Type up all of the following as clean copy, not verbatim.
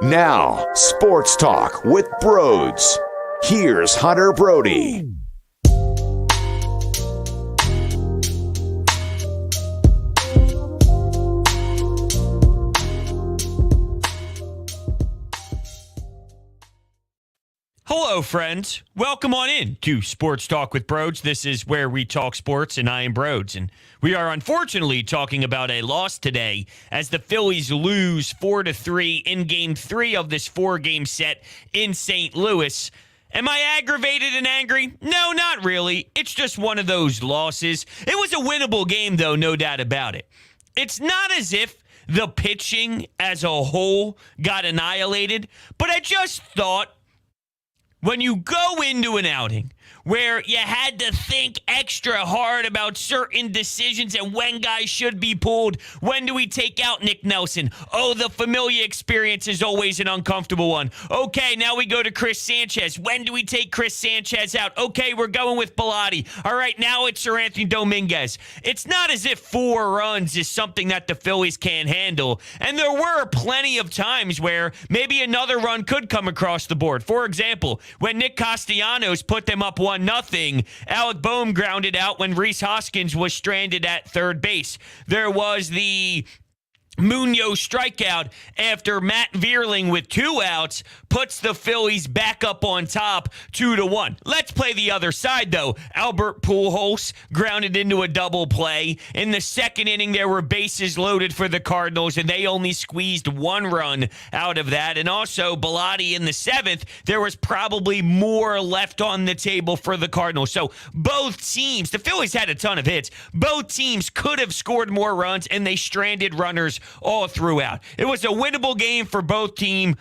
Now, Sports Talk with Broads. Here's Hunter Brody. Hello, friends. Welcome on in to Sports Talk with Broads. This is where we talk sports, and I am Broads. And we are unfortunately talking about a loss today as the Phillies lose 4-3 in Game 3 of this 4-game set in St. Louis. Am I aggravated and angry? No, not really. It's just one of those losses. It was a winnable game, though, no doubt about it. It's not as if the pitching as a whole got annihilated, but I just thought, when you go into an outing where you had to think extra hard about certain decisions and when guys should be pulled, when do we take out Nick Nelson? Oh, the familiar experience is always an uncomfortable one. Okay, now we go to Chris Sanchez. When do we take Chris Sanchez out? Okay, we're going with Bilotti. All right, now it's Sir Anthony Dominguez. It's not as if 4 runs is something that the Phillies can't handle. And there were plenty of times where maybe another run could come across the board. For example, when Nick Castellanos put them up 1-0, Alec Boehm grounded out when Rhys Hoskins was stranded at third base. There was the Munoz strikeout after Matt Vierling with 2 outs puts the Phillies back up on top 2-1. Let's play the other side, though. Albert Pujols grounded into a double play. In the second inning, there were bases loaded for the Cardinals, and they only squeezed 1 run out of that. And also, Bilotti in the 7th, there was probably more left on the table for the Cardinals. So both teams, the Phillies had a ton of hits. Both teams could have scored more runs, and they stranded runners all throughout. It was a winnable game for both teams.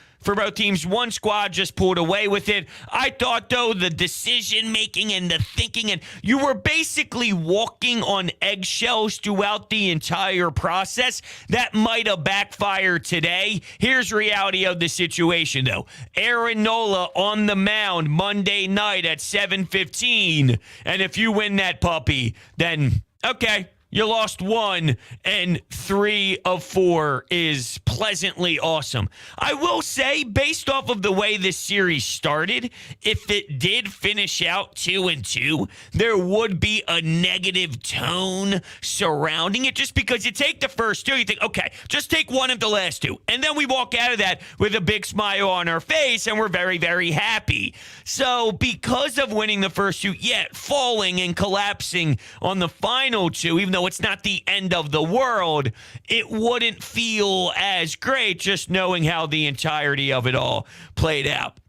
One squad just pulled away with it. I thought, though, the decision-making and the thinking, and you were basically walking on eggshells throughout the entire process. That might have backfired today. Here's reality of the situation, though. Aaron Nola on the mound Monday night at 7:15. And if you win that puppy, then, okay, you lost 1, and 3 of 4 is pleasantly awesome. I will say, based off of the way this series started, if it did finish out 2-2, there would be a negative tone surrounding it, just because you take the first 2, you think, okay, just take 1 of the last 2. And then we walk out of that with a big smile on our face, and we're very, very happy. So because of winning the first 2, yet falling and collapsing on the final 2, even though it's not the end of the world, it wouldn't feel as great just knowing how the entirety of it all played out.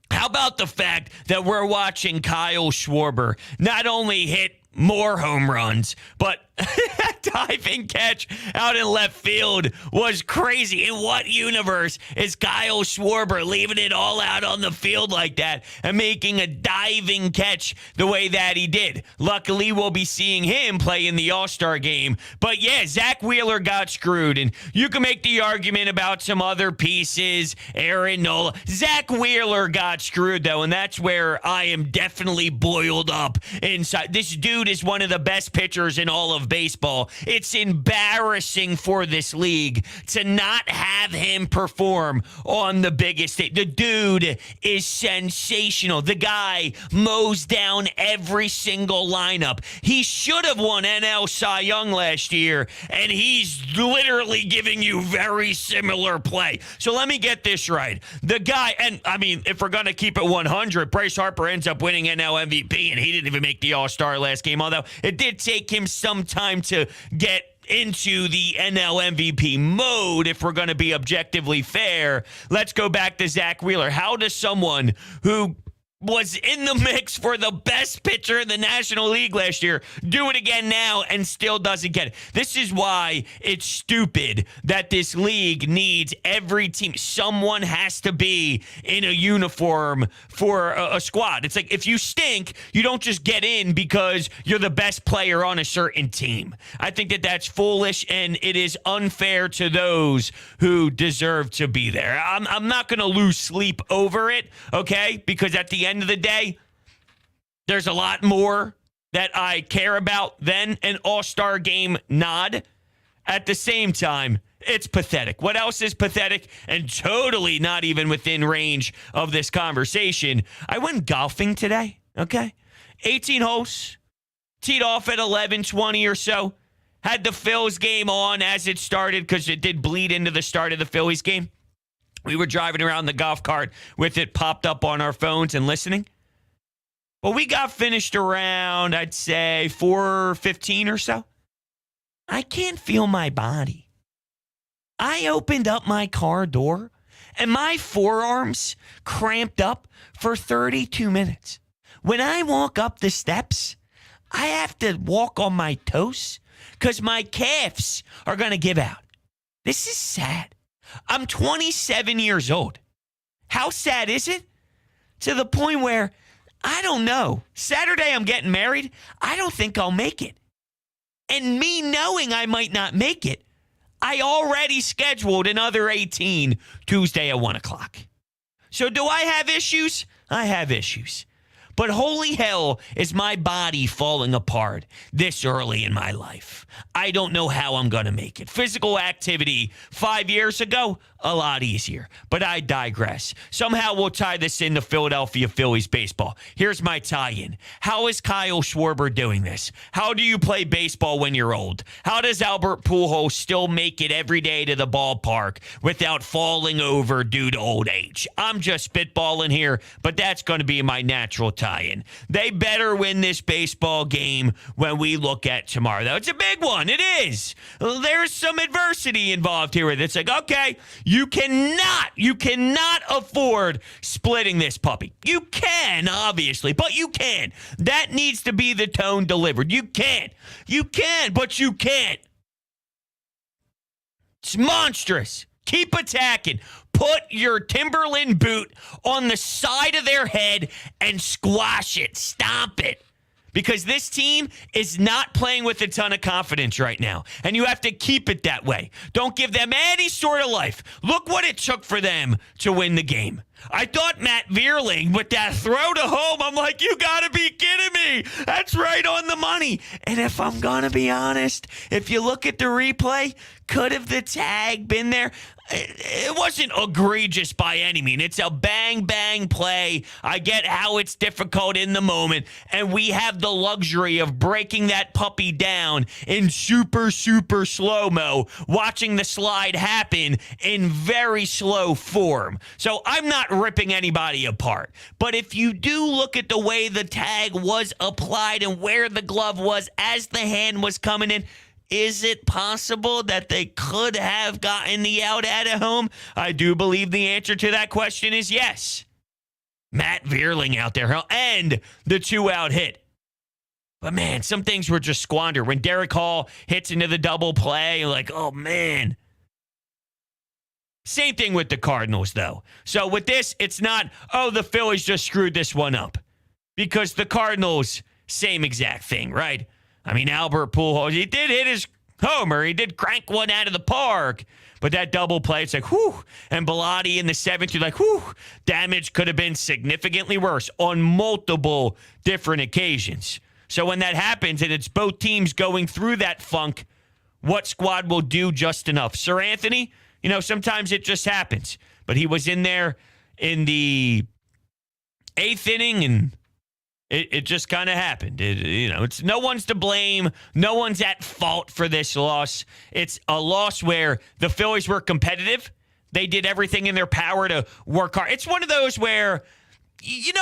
How about the fact that we're watching Kyle Schwarber not only hit more home runs, but that diving catch out in left field was crazy. In what universe is Kyle Schwarber leaving it all out on the field like that and making a diving catch the way that he did? Luckily, we'll be seeing him play in the All-Star game. But yeah, Zack Wheeler got screwed, and you can make the argument about some other pieces, Aaron Nola. Zack Wheeler got screwed, though, and that's where I am definitely boiled up inside. This dude is one of the best pitchers in all of baseball. It's embarrassing for this league to not have him perform on the biggest stage. The dude is sensational. The guy mows down every single lineup. He should have won NL Cy Young last year, and he's literally giving you very similar play. So let me get this right. The guy, and I mean, if we're going to keep it 100, Bryce Harper ends up winning NL MVP, and he didn't even make the All-Star last game, although it did take him some time to get into the NL MVP mode, if we're going to be objectively fair. Let's go back to Zack Wheeler. How does someone who was in the mix for the best pitcher in the National League last year do it again now and still doesn't get it? This is why it's stupid that this league needs every team. Someone has to be in a uniform for a squad. It's like, if you stink, you don't just get in because you're the best player on a certain team. I think that that's foolish, and it is unfair to those who deserve to be there. I'm not going to lose sleep over it, okay? Because at the end of the day, there's a lot more that I care about than an All-Star game nod. At the same time, it's pathetic. What else is pathetic and totally not even within range of this conversation? I went golfing today, okay? 18 holes, teed off at 11:20 or so. Had the Phils game on as it started because it did bleed into the start of the Phillies game. We were driving around the golf cart with it popped up on our phones and listening. Well, we got finished around, I'd say, 4:15 or so. I can't feel my body. I opened up my car door, and my forearms cramped up for 32 minutes. When I walk up the steps, I have to walk on my toes because my calves are going to give out. This is sad. I'm 27 years old. How sad is it? To the point where, I don't know. Saturday I'm getting married. I don't think I'll make it. And me knowing I might not make it, I already scheduled another 18 Tuesday at 1 o'clock. So do I have issues? I have issues. But holy hell, is my body falling apart this early in my life. I don't know how I'm going to make it. Physical activity 5 years ago, a lot easier. But I digress. Somehow we'll tie this into Philadelphia Phillies baseball. Here's my tie-in. How is Kyle Schwarber doing this? How do you play baseball when you're old? How does Albert Pujols still make it every day to the ballpark without falling over due to old age? I'm just spitballing here, but that's going to be my natural tie-in. They better win this baseball game when we look at tomorrow. Though it's a big one. It is. There's some adversity involved here. It's like, okay, you cannot afford splitting this puppy. You can, obviously, but you can. That needs to be the tone delivered. You can, but you can't. It's monstrous. Keep attacking. Put your Timberland boot on the side of their head and squash it. Stomp it. Because this team is not playing with a ton of confidence right now. And you have to keep it that way. Don't give them any sort of life. Look what it took for them to win the game. I thought Matt Vierling with that throw to home, I'm like, you got to be kidding me. That's right on the money. And if I'm going to be honest, if you look at the replay, could have the tag been there? It wasn't egregious by any means. It's a bang play. I get how it's difficult in the moment. And we have the luxury of breaking that puppy down in super slow-mo, watching the slide happen in very slow form. So I'm not ripping anybody apart. But if you do look at the way the tag was applied and where the glove was as the hand was coming in, is it possible that they could have gotten the out at home? I do believe the answer to that question is yes. Matt Vierling out there and the 2-out hit. But man, some things were just squandered. When Derek Hall hits into the double play, like, oh man. Same thing with the Cardinals, though. So with this, it's not, oh, the Phillies just screwed this one up. Because the Cardinals, same exact thing, right? I mean, Albert Pujols, he did hit his homer. He did crank one out of the park. But that double play, it's like, whew. And Bilotti in the 7th, you're like, whew. Damage could have been significantly worse on multiple different occasions. So when that happens and it's both teams going through that funk, what squad will do just enough? Sir Anthony, sometimes it just happens. But he was in there in the 8th inning and it just kind of happened. It's no one's to blame. No one's at fault for this loss. It's a loss where the Phillies were competitive. They did everything in their power to work hard. It's one of those where,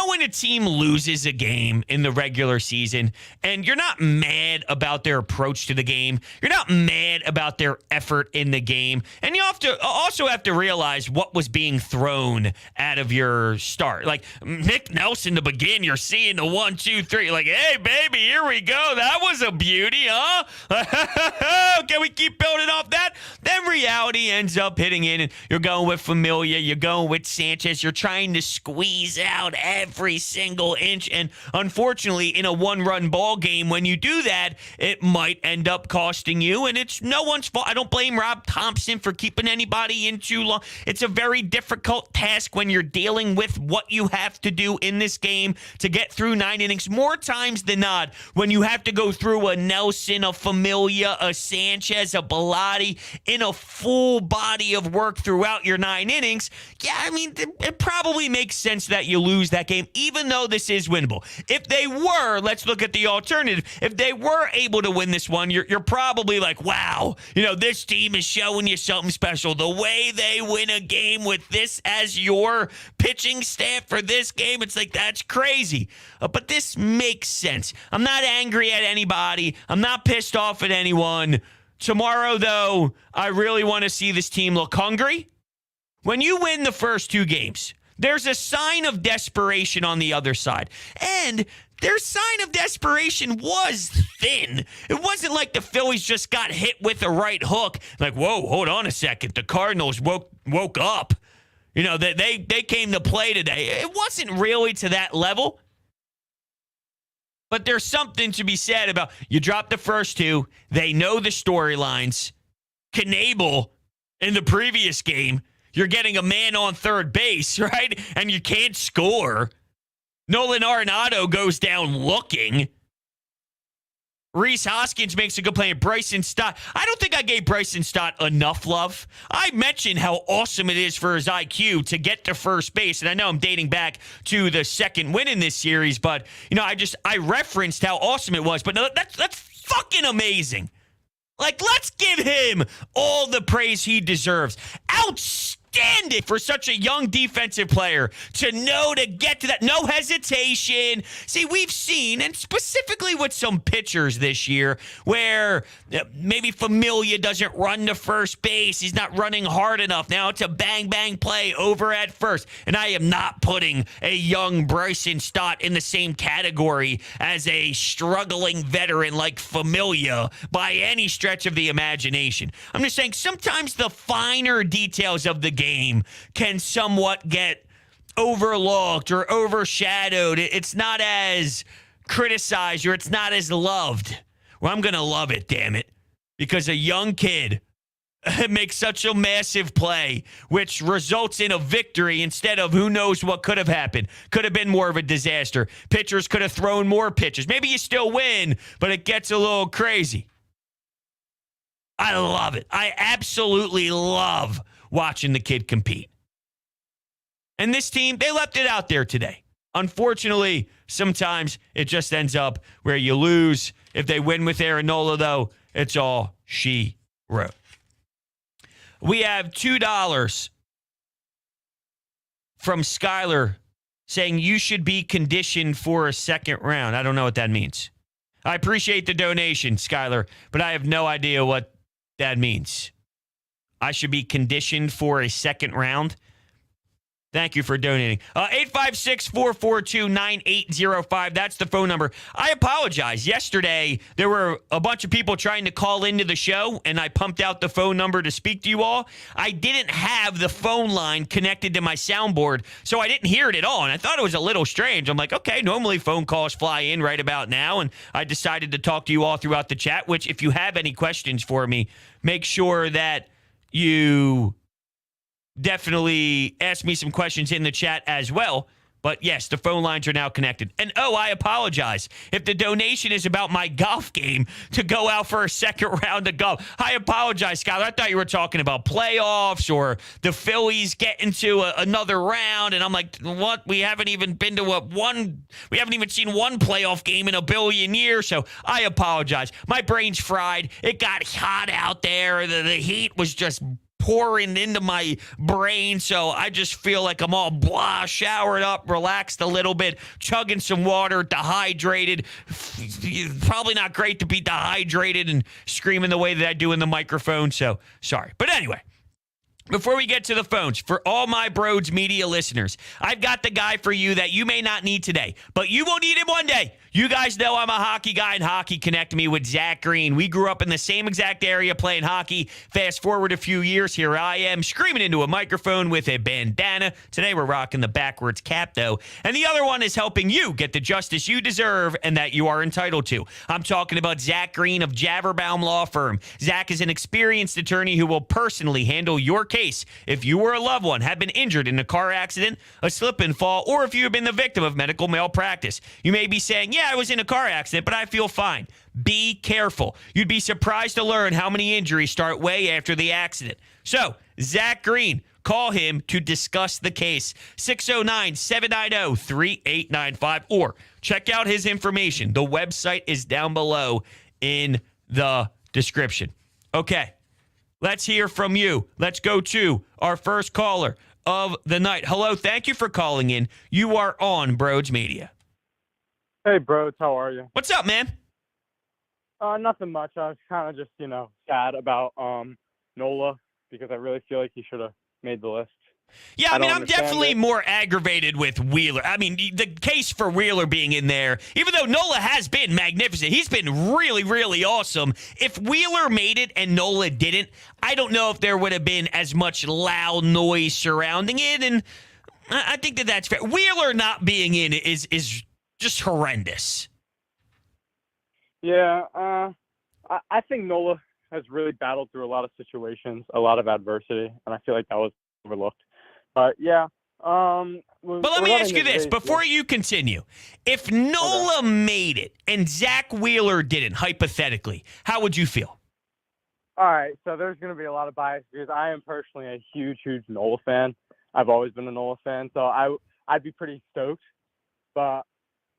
when a team loses a game in the regular season and you're not mad about their approach to the game, you're not mad about their effort in the game, and you also have to realize what was being thrown out of your start. Like Nick Nelson to begin, you're seeing the 1, 2, 3, like, hey, baby, here we go. That was a beauty, huh? Can we keep building off that? Then reality ends up hitting in, and you're going with Familia, you're going with Sanchez, you're trying to squeeze out every single inch, and unfortunately, in a one-run ball game, when you do that, it might end up costing you, and it's no one's fault. I don't blame Rob Thompson for keeping anybody in too long. It's a very difficult task when you're dealing with what you have to do in this game to get through 9 innings. More times than not, when you have to go through a Nelson, a Familia, a Sanchez, a Bilotti in a full body of work throughout your 9 innings, yeah, I mean, it probably makes sense that you lose that game, even though this is winnable. If they were, let's look at the alternative. If they were able to win this one, you're probably like, wow, this team is showing you something special. The way they win a game with this as your pitching staff for this game, it's like, that's crazy. But this makes sense. I'm not angry at anybody. I'm not pissed off at anyone. Tomorrow, though, I really want to see this team look hungry. When you win the first 2 games, there's a sign of desperation on the other side. And their sign of desperation was thin. It wasn't like the Phillies just got hit with a right hook. Like, whoa, hold on a second. The Cardinals woke up. They came to play today. It wasn't really to that level. But there's something to be said about you drop the first 2. They know the storylines. Knable in the previous game, you're getting a man on third base, right? And you can't score. Nolan Arenado goes down looking. Rhys Hoskins makes a good play. Bryson Stott. I don't think I gave Bryson Stott enough love. I mentioned how awesome it is for his IQ to get to first base. And I know I'm dating back to the second win in this series, but, I referenced how awesome it was. But no, that's fucking amazing. Like, let's give him all the praise he deserves. Outstanding for such a young defensive player to know to get to that. No hesitation. See, we've seen, and specifically with some pitchers this year, where maybe Familia doesn't run to first base. He's not running hard enough. Now it's a bang-bang play over at first. And I am not putting a young Bryson Stott in the same category as a struggling veteran like Familia by any stretch of the imagination. I'm just saying sometimes the finer details of the game can somewhat get overlooked or overshadowed. It's not as criticized or it's not as loved. Well, I'm going to love it, damn it, because a young kid makes such a massive play, which results in a victory instead of who knows what could have happened. Could have been more of a disaster. Pitchers could have thrown more pitches. Maybe you still win, but it gets a little crazy. I love it. I absolutely love watching the kid compete. And this team, they left it out there today. Unfortunately, sometimes it just ends up where you lose. If they win with Aaron Nola, though, it's all she wrote. We have $2 from Skylar saying you should be conditioned for a second round. I don't know what that means. I appreciate the donation, Skylar, but I have no idea what that means. I should be conditioned for a second round. Thank you for donating. 856-442-9805. That's the phone number. I apologize. Yesterday, there were a bunch of people trying to call into the show, and I pumped out the phone number to speak to you all. I didn't have the phone line connected to my soundboard, so I didn't hear it at all, and I thought it was a little strange. I'm like, okay, normally phone calls fly in right about now, and I decided to talk to you all throughout the chat, which if you have any questions for me, make sure that you definitely ask me some questions in the chat as well. But yes, the phone lines are now connected. And I apologize if the donation is about my golf game to go out for a second round of golf. I apologize, Skylar. I thought you were talking about playoffs or the Phillies getting to another round. And I'm like, what? We haven't even been to we haven't even seen one playoff game in a billion years. So I apologize. My brain's fried. It got hot out there. The heat was just pouring into my brain, so I just feel like I'm all blah, showered up, relaxed a little bit, chugging some water, dehydrated. Probably not great to be dehydrated and screaming the way that I do in the microphone, so sorry. But anyway, before we get to the phones, for all my Broads Media listeners, I've got the guy for you that you may not need today, but you will need him one day. You guys know I'm a hockey guy, and hockey connected me with Zack Green. We grew up in the same exact area playing hockey. Fast forward a few years, here I am screaming into a microphone with a bandana. Today we're rocking the backwards cap, though. And the other one is helping you get the justice you deserve and that you are entitled to. I'm talking about Zack Green of Javerbaum Law Firm. Zack is an experienced attorney who will personally handle your case if you or a loved one have been injured in a car accident, a slip and fall, or if you have been the victim of medical malpractice. You may be saying, yeah, I was in a car accident, but I feel fine. Be careful. You'd be surprised to learn how many injuries start way after the accident. So, Zack Green, call him to discuss the case. 609-790-3895, or check out his information. The website is down below in the description. Okay, let's hear from you. Let's go to our first caller of the night. Hello, thank you for calling in. You are on Broads Media. Hey, bros, how are you? What's up, man? Nothing much. I was kind of just, sad about Nola because I really feel like he should have made the list. Yeah, I mean, I'm definitely more aggravated with Wheeler. I mean, the case for Wheeler being in there, even though Nola has been magnificent, he's been really, really awesome. If Wheeler made it and Nola didn't, I don't know if there would have been as much loud noise surrounding it, and I think that that's fair. Wheeler not being in is just horrendous. Yeah, I think Nola has really battled through a lot of situations, a lot of adversity, and I feel like that was overlooked. But yeah. But let me ask you this before you continue. If Nola made it and Zack Wheeler didn't, hypothetically, how would you feel? All right, so there's going to be a lot of bias because I am personally a huge, huge Nola fan. I've always been a Nola fan, so I'd be pretty stoked. But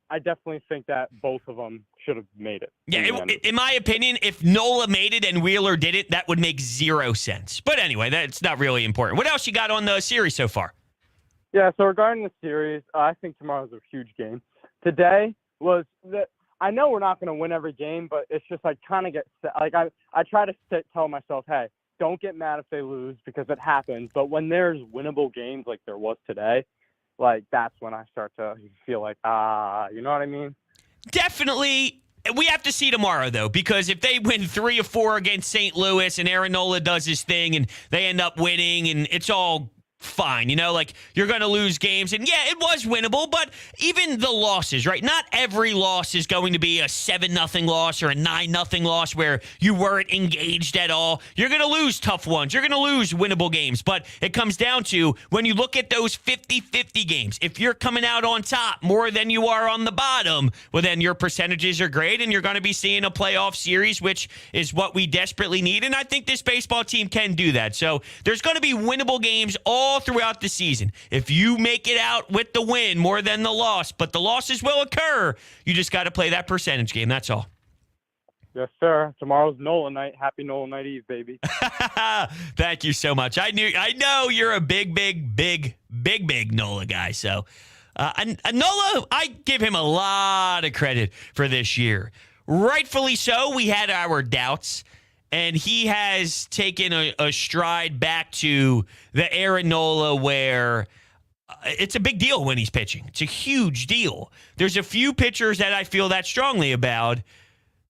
I definitely think that both of them should have made it. Yeah, in my opinion, if Nola made it and Wheeler did it, that would make zero sense. But anyway, that's not really important. What else you got on the series so far? Yeah, so regarding the series, I think tomorrow's a huge game. Today was I know we're not going to win every game, but it's just like kind of get like I try to tell myself, hey, don't get mad if they lose because it happens. But when there's winnable games like there was today, like that's when I start to feel like, you know what I mean? Definitely. We have to see tomorrow, though, because if they win 3 or 4 against St. Louis and Aaron Nola does his thing and they end up winning and it's all fine, like you're going to lose games. And yeah, it was winnable, but even the losses, right? Not every loss is going to be a 7-0 loss or a 9-0 loss where you weren't engaged at all. You're going to lose tough ones. You're going to lose winnable games. But it comes down to when you look at those 50-50 games, if you're coming out on top more than you are on the bottom, well, then your percentages are great and you're going to be seeing a playoff series, which is what we desperately need. And I think this baseball team can do that. So there's going to be winnable games all throughout the season. If you make it out with the win more than the loss, but the losses will occur, you just got to play that percentage game. That's all. Yes, sir. Tomorrow's Nola night. Happy Nola night Eve, baby. Thank you so much. I know you're a big Nola guy. So, Nola, I give him a lot of credit for this year. Rightfully so. We had our doubts. And he has taken a stride back to the Aaron Nola where it's a big deal when he's pitching. It's a huge deal. There's a few pitchers that I feel that strongly about.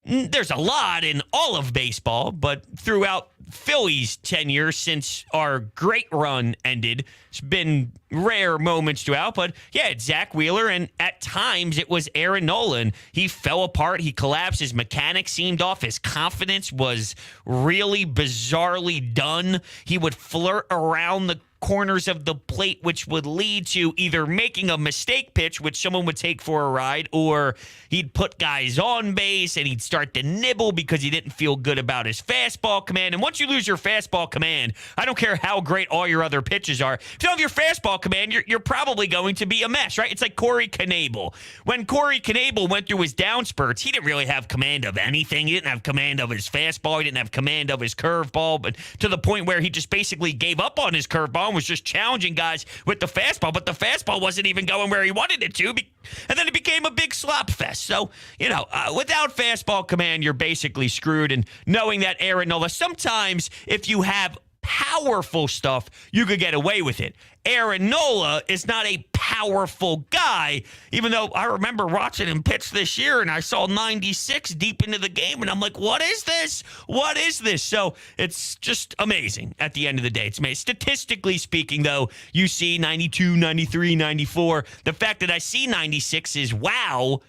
There's a lot in all of baseball, but throughout Phillies' tenure since our great run ended, it's been rare moments throughout. But yeah, it's Zack Wheeler, and at times it was Aaron Nola. He fell apart. He collapsed. His mechanics seemed off. His confidence was really bizarrely done. He would flirt around the corners of the plate, which would lead to either making a mistake pitch, which someone would take for a ride, or he'd put guys on base and he'd start to nibble because he didn't feel good about his fastball command. And once you lose your fastball command, I don't care how great all your other pitches are. If you don't have your fastball command, you're probably going to be a mess, right? It's like Corey Knebel. When Corey Knebel went through his down spurts, he didn't really have command of anything. He didn't have command of his fastball. He didn't have command of his curveball, but to the point where he just basically gave up on his curveball and was just challenging guys with the fastball, but the fastball wasn't even going where he wanted it to, and then it became a big slop fest. So, without fastball command, you're basically screwed, and knowing that Aaron Nola, sometimes if you have powerful stuff, you could get away with it. Aaron Nola is not a powerful guy, even though I remember watching him pitch this year and I saw 96 deep into the game and I'm like, what is this? What is this? So it's just amazing at the end of the day. It's amazing. Statistically speaking, though, you see 92, 93, 94. The fact that I see 96 is wow.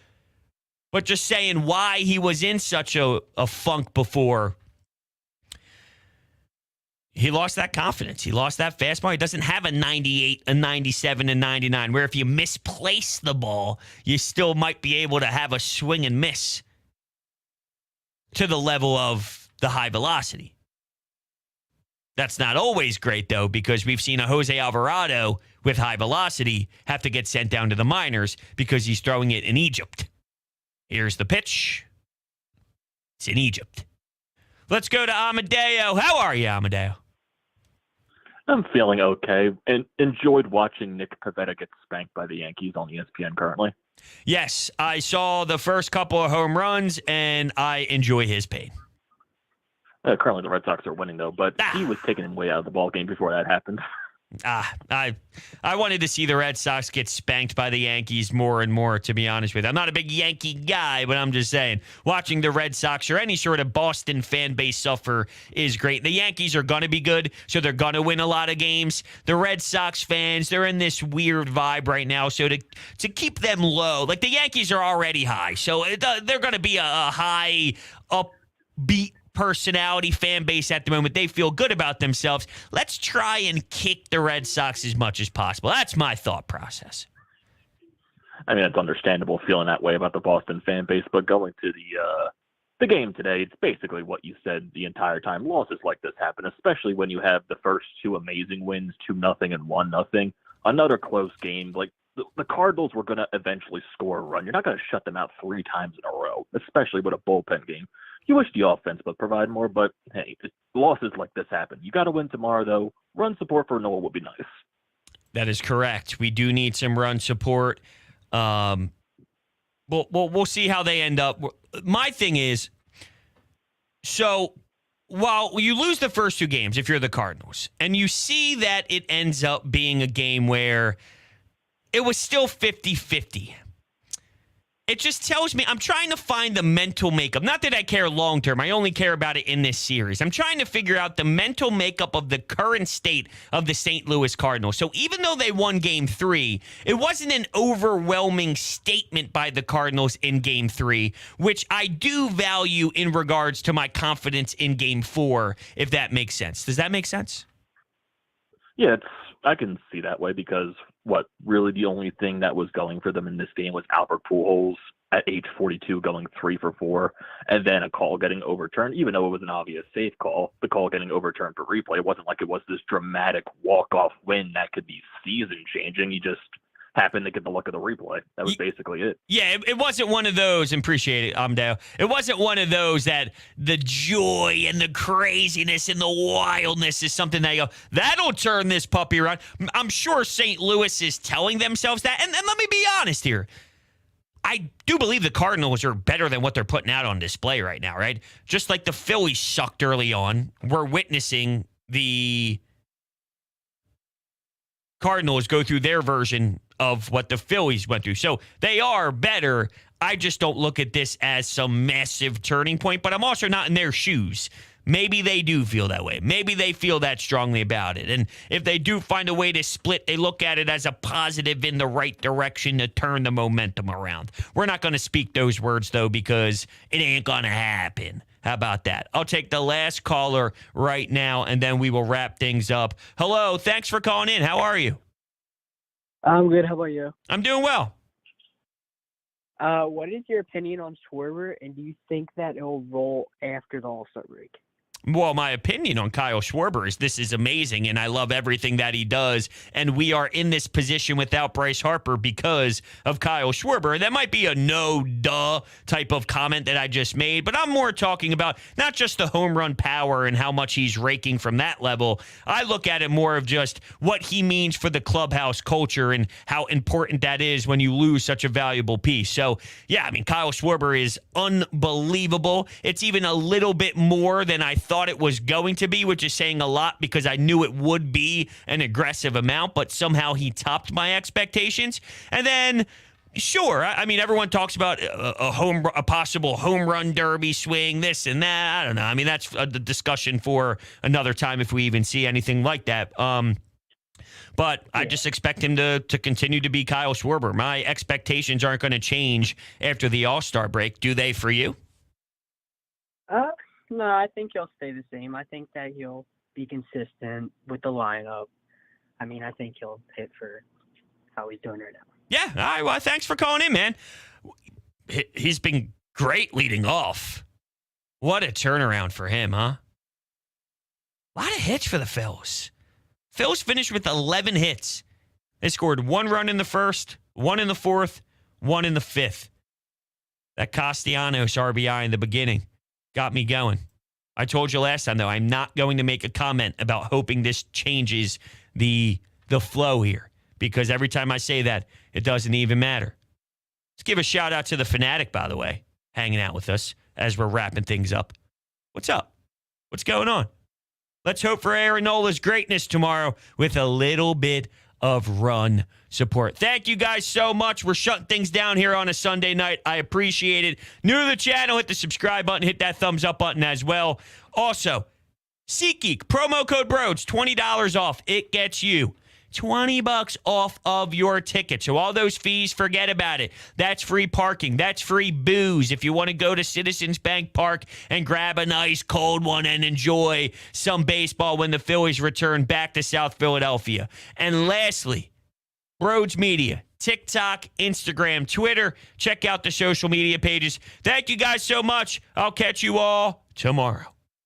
But just saying why he was in such a funk before, he lost that confidence. He lost that fastball. He doesn't have a 98, a 97, a 99, where if you misplace the ball, you still might be able to have a swing and miss to the level of the high velocity. That's not always great, though, because we've seen a Jose Alvarado with high velocity have to get sent down to the minors because he's throwing it in Egypt. Here's the pitch. It's in Egypt. Let's go to Amadeo. How are you, Amadeo? I'm feeling okay and enjoyed watching Nick Pivetta get spanked by the Yankees on ESPN currently. Yes, I saw the first couple of home runs, and I enjoy his pain. Currently the Red Sox are winning, though, but he was taking him way out of the ball game before that happened. I wanted to see the Red Sox get spanked by the Yankees more and more, to be honest with you. I'm not a big Yankee guy, but I'm just saying, watching the Red Sox or any sort of Boston fan base suffer is great. The Yankees are going to be good, so they're going to win a lot of games. The Red Sox fans, they're in this weird vibe right now, so to keep them low, like the Yankees are already high, so they're going to be a high, upbeat personality fan base at the moment. They feel good about themselves. Let's try and kick the Red Sox as much as possible. That's my thought process. I mean, it's understandable feeling that way about the Boston fan base, but going to the game today, it's basically what you said the entire time. Losses like this happen, especially when you have the first two amazing wins, 2-0 and 1-0. Another close game. Like the Cardinals were going to eventually score a run. You're not going to shut them out 3 times in a row, especially with a bullpen game. You wish the offense would provide more, but hey, losses like this happen. You got to win tomorrow, though. Run support for Noah would be nice. That is correct. We do need some run support. We'll see how they end up. My thing is, so while you lose the first 2 games, if you're the Cardinals, and you see that it ends up being a game where it was still 50-50, it just tells me I'm trying to find the mental makeup. Not that I care long term. I only care about it in this series. I'm trying to figure out the mental makeup of the current state of the St. Louis Cardinals. So even though they won Game 3, it wasn't an overwhelming statement by the Cardinals in Game 3, which I do value in regards to my confidence in Game 4, if that makes sense. Does that make sense? Yeah, I can see that way because really the only thing that was going for them in this game was Albert Pujols at age 42 going 3 for 4, and then a call getting overturned, even though it was an obvious safe call, the call getting overturned for replay. It wasn't like it was this dramatic walk-off win that could be season-changing. He just happened to get the luck of the replay. That was basically it. Yeah, it wasn't one of those, and appreciate it, Amdale. It wasn't one of those that the joy and the craziness and the wildness is something that you go, that'll turn this puppy around. I'm sure St. Louis is telling themselves that. And let me be honest here. I do believe the Cardinals are better than what they're putting out on display right now, right? Just like the Phillies sucked early on, we're witnessing the Cardinals go through their version of what the Phillies went through. So they are better. I just don't look at this as some massive turning point, but I'm also not in their shoes. Maybe they do feel that way. Maybe they feel that strongly about it. And if they do find a way to split, they look at it as a positive in the right direction to turn the momentum around. We're not going to speak those words, though, because it ain't going to happen. How about that? I'll take the last caller right now, and then we will wrap things up. Hello. Thanks for calling in. How are you? I'm good. How about you? I'm doing well. What is your opinion on Schwarber, and do you think that it'll roll after the All-Star break? Well, my opinion on Kyle Schwarber is this is amazing, and I love everything that he does, and we are in this position without Bryce Harper because of Kyle Schwarber. And that might be a no-duh type of comment that I just made, but I'm more talking about not just the home run power and how much he's raking from that level. I look at it more of just what he means for the clubhouse culture and how important that is when you lose such a valuable piece. So, yeah, I mean, Kyle Schwarber is unbelievable. It's even a little bit more than I thought thought it was going to be, which is saying a lot because I knew it would be an aggressive amount, but somehow he topped my expectations. And then, sure, I mean, everyone talks about a possible home run derby swing, this and that. I don't know. I mean, that's a discussion for another time if we even see anything like that. But I just expect him to continue to be Kyle Schwarber. My expectations aren't going to change after the All-Star break. Do they for you? No, I think he'll stay the same. I think that he'll be consistent with the lineup. I mean, I think he'll hit for how he's doing right now. Yeah, all right, well, thanks for calling in, man. He's been great leading off. What a turnaround for him, huh? A lot of hits for the Phils. Phils finished with 11 hits. They scored 1 run in the first, 1 in the fourth, 1 in the fifth. That Castellanos RBI in the beginning got me going. I told you last time, though, I'm not going to make a comment about hoping this changes the flow here, because every time I say that, it doesn't even matter. Let's give a shout out to the Fanatic, by the way, hanging out with us as we're wrapping things up. What's up? What's going on? Let's hope for Aaron Nola's greatness tomorrow with a little bit of run support. Thank you guys so much. We're shutting things down here on a Sunday night. I appreciate it. New to the channel, hit the subscribe button, hit that thumbs up button as well. Also, SeatGeek, promo code BROADS, $20 off. It gets you $20 off of your ticket. So all those fees, forget about it. That's free parking. That's free booze. If you want to go to Citizens Bank Park and grab a nice cold one and enjoy some baseball when the Phillies return back to South Philadelphia. And lastly, Broads Media, TikTok, Instagram, Twitter. Check out the social media pages. Thank you guys so much. I'll catch you all tomorrow.